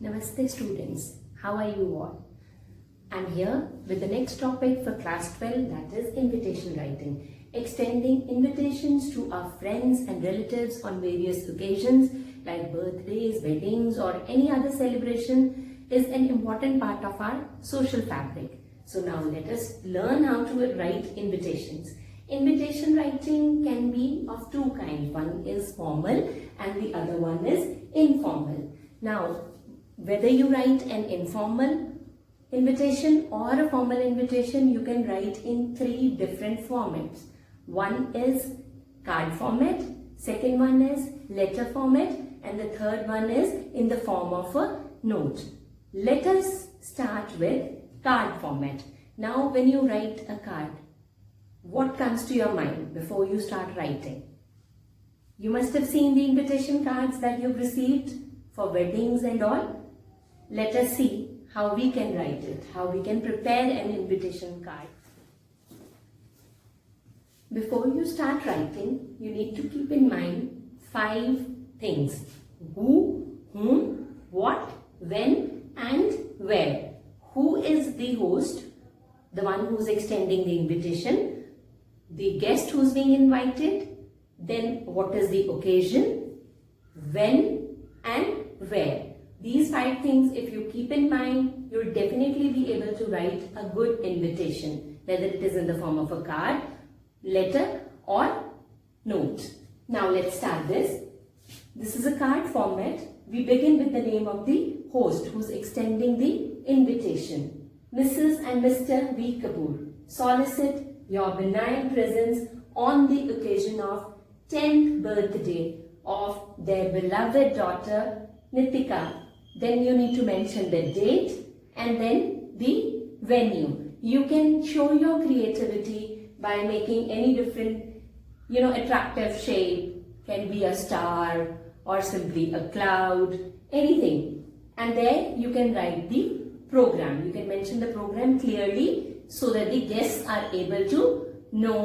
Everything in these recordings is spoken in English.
Namaste students, how are you all? I'm here with the next topic for class 12, that is invitation writing. Extending invitations to our friends and relatives on various occasions like birthdays, weddings or any other celebration is an important part of our social fabric. So now let us learn how to write invitations. Invitation writing can be of two kinds. One is formal and the other one is informal. Now, whether you write an informal invitation or a formal invitation, you can write in three different formats. One is card format, second one is letter format, and the third one is in the form of a note. Let us start with card format. Now, when you write a card, what comes to your mind before you start writing? You must have seen the invitation cards that you've received for weddings and all. Let us see how we can write it, how we can prepare an invitation card. Before you start writing, you need to keep in mind 5 things: who, whom, what, when and where. Who is the host, the one who's extending the invitation, the guest who's being invited, then what is the occasion, when and where. These 5 things, if you keep in mind, you'll definitely be able to write a good invitation, whether it is in the form of a card, letter or note. Now let's start this. This is a card format. We begin with the name of the host who's extending the invitation. Mrs. and Mr. V. Kapoor solicit your benign presence on the occasion of 10th birthday of their beloved daughter Nitika. Then you need to mention the date and then the venue. You can show your creativity by making any different, attractive shape. Can be a star or simply a cloud, anything. And there you can write the program. You can mention the program clearly so that the guests are able to know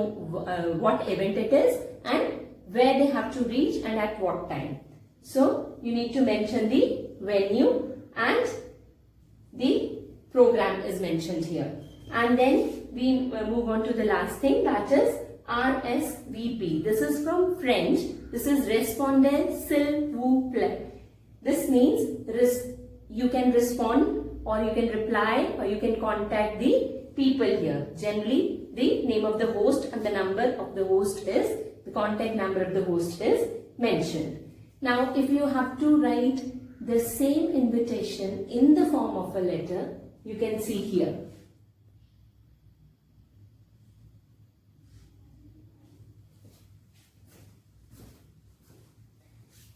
what event it is and where they have to reach and at what time. So you need to mention the venue and the program is mentioned here. And then we move on to the last thing, that is RSVP. This is from French. This is Répondez s'il vous plaît. This means you can respond or you can reply or you can contact the people here. Generally, the name of the host and the number of the host is, the contact number of the host is mentioned. Now, if you have to write the same invitation in the form of a letter, you can see here.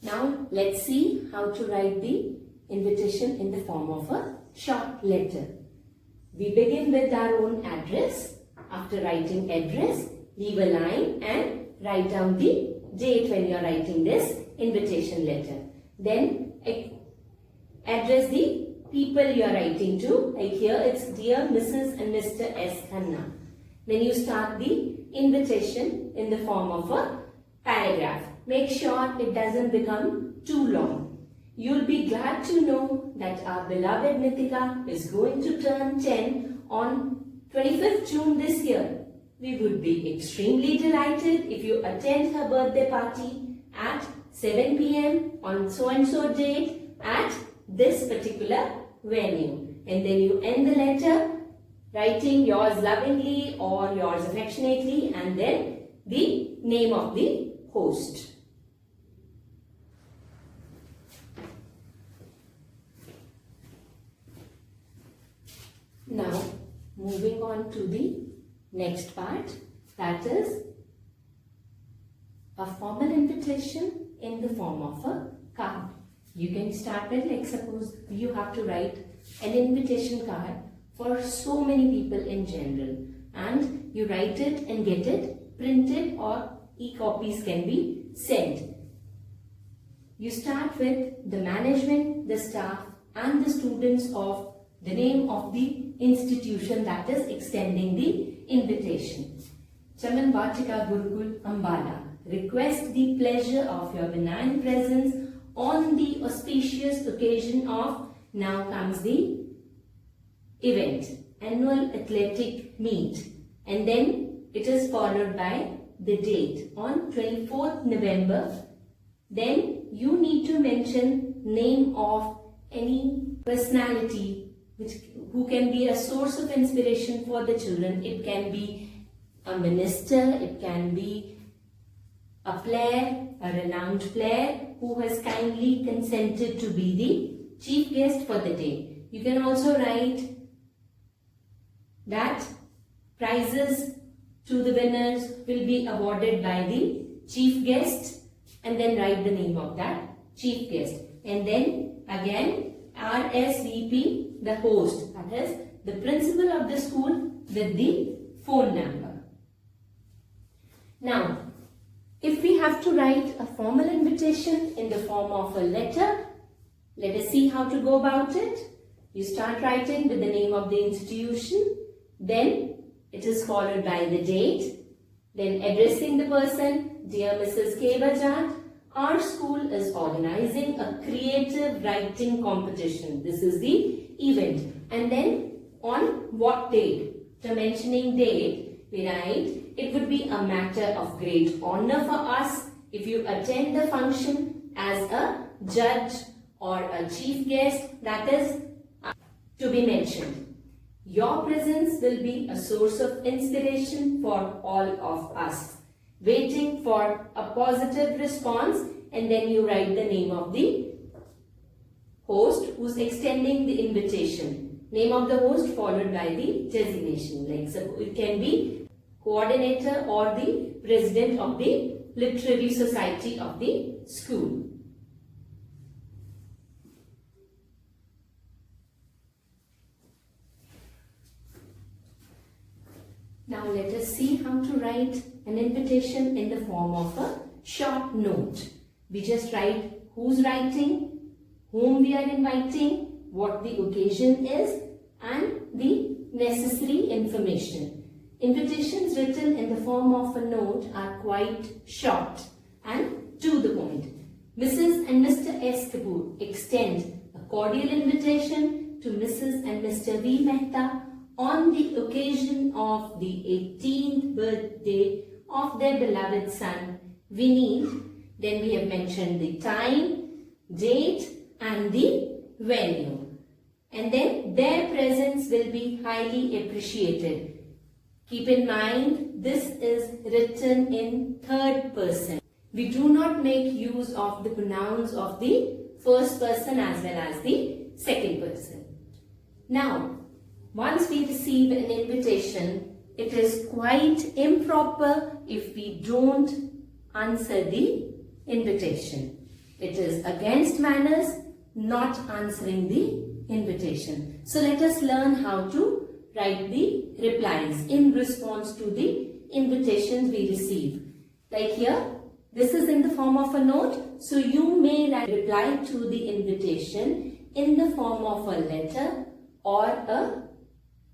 Now, let's see how to write the invitation in the form of a short letter. We begin with our own address. After writing address, leave a line and write down the date when you are writing this invitation letter. Then address the people you are writing to. Like here it's Dear Mrs. and Mr. S. Khanna. Then you start the invitation in the form of a paragraph. Make sure it doesn't become too long. You'll be glad to know that our beloved Nitika is going to turn 10 on 25th June this year. We would be extremely delighted if you attend her birthday party at 7 p.m. on so-and-so date at this particular venue. And then you end the letter writing yours lovingly or yours affectionately and then the name of the host. Now, moving on to the next part, that is a formal invitation in the form of a card. You can start with, like suppose you have to write an invitation card for so many people in general and you write it and get it printed or e-copies can be sent. You start with the management, the staff and the students of the name of the institution that is extending the invitation. Chaman Vatika Gurukul Ambala request the pleasure of your benign presence on the auspicious occasion of Now comes the event, annual athletic meet, and then it is followed by the date on 24th November. Then you need to mention name of any personality who can be a source of inspiration for the children. It can be a minister, it can be a player, a renowned player who has kindly consented to be the chief guest for the day. You can also write that prizes to the winners will be awarded by the chief guest, and then write the name of that chief guest. And then again RSVP, the host, that is the principal of the school, with the phone number. Now, if we have to write a formal invitation in the form of a letter, let us see how to go about it. You start writing with the name of the institution, then it is followed by the date, then addressing the person, Dear Mrs. K. Bajaj, our school is organizing a creative writing competition. This is the event. And then on what date? The mentioning date, we write, it would be a matter of great honor for us if you attend the function as a judge or a chief guest, that is to be mentioned. Your presence will be a source of inspiration for all of us. Waiting for a positive response, and then you write the name of the host who's extending the invitation. Name of the host followed by the designation. Like so it can be coordinator or the president of the literary society of the school. Now let us see how to write an invitation in the form of a short note. We just write who's writing, whom we are inviting, what the occasion is, and the necessary information. Invitations written in the form of a note are quite short and to the point. Mrs. and Mr. S. Kapoor extend a cordial invitation to Mrs. and Mr. V. Mehta on the occasion of the 18th birthday of their beloved son, Vineet. Then we have mentioned the time, date and the venue. And then their presence will be highly appreciated. Keep in mind, this is written in third person. We do not make use of the pronouns of the first person as well as the second person. Now, once we receive an invitation, it is quite improper if we don't answer the invitation. It is against manners not answering the invitation. So let us learn how to write the replies in response to the invitations we receive. Like here, this is in the form of a note. So you may reply to the invitation in the form of a letter or a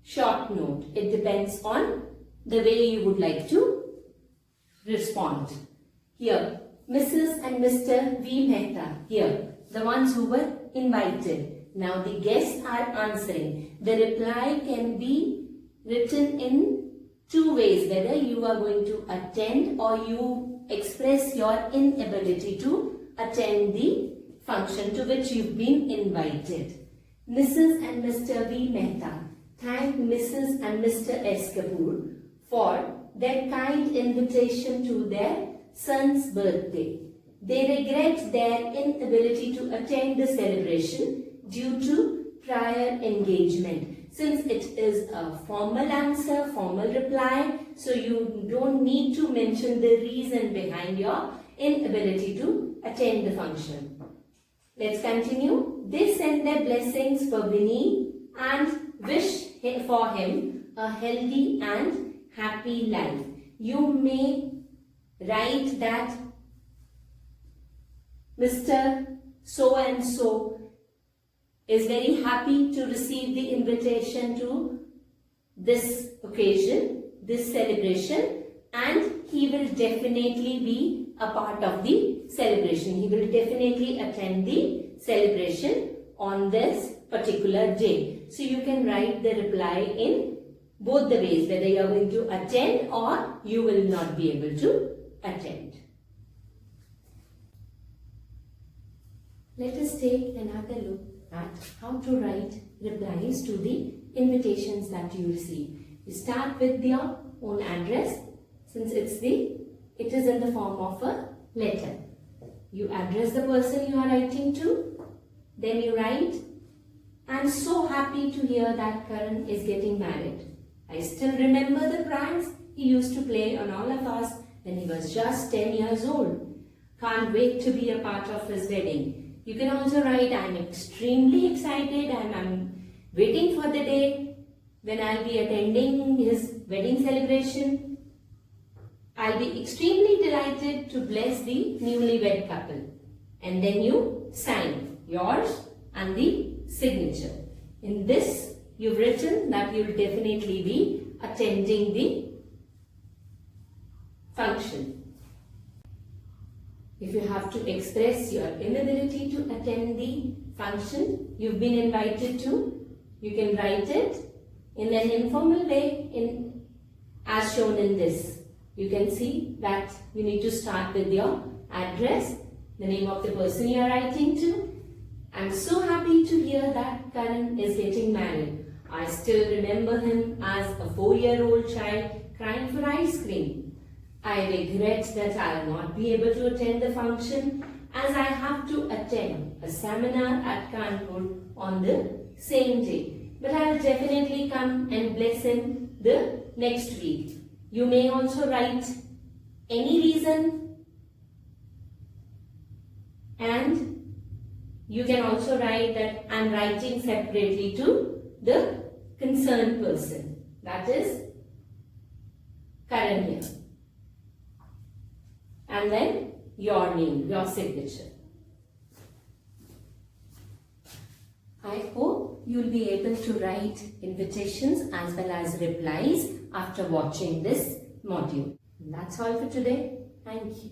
short note. It depends on the way you would like to respond. Here, Mrs. and Mr. V. Mehta, here, the ones who were invited. Now the guests are answering. The reply can be written in two ways, whether you are going to attend or you express your inability to attend the function to which you've been invited. Mrs. and Mr. V. Mehta thank Mrs. and Mr. S. Kapoor for their kind invitation to their son's birthday. They regret their inability to attend the celebration due to prior engagement. Since it is a formal answer, formal reply, so you don't need to mention the reason behind your inability to attend the function. Let's continue. They send their blessings for Vinny and wish for him a healthy and happy life. You may write that Mr. So and so is very happy to receive the invitation to this occasion, this celebration, and he will definitely be a part of the celebration. He will definitely attend the celebration on this particular day. So you can write the reply in both the ways, whether you are going to attend or you will not be able to attend. Let us take another look at how to write replies to the invitations that you receive. You start with your own address, since it is in the form of a letter. You address the person you are writing to, then you write, "I'm so happy to hear that Karan is getting married. I still remember the pranks he used to play on all of us when he was just 10 years old. Can't wait to be a part of his wedding." You can also write, "I'm extremely excited and I'm waiting for the day when I'll be attending his wedding celebration. I'll be extremely delighted to bless the newlywed couple." And then you sign yours and the signature. In this, you've written that you'll definitely be attending the function. If you have to express your inability to attend the function you've been invited to, you can write it in an informal way as shown in this. You can see that you need to start with your address, the name of the person you are writing to. "I'm so happy to hear that Karan is getting married. I still remember him as a 4-year-old child crying for ice cream. I regret that I'll not be able to attend the function as I have to attend a seminar at Kanpur on the same day. But I'll definitely come and bless him the next week." You may also write any reason, and you can also write that I'm writing separately to the concerned person, that is Karan here. And then your name, your signature. I hope you'll be able to write invitations as well as replies after watching this module. That's all for today. Thank you.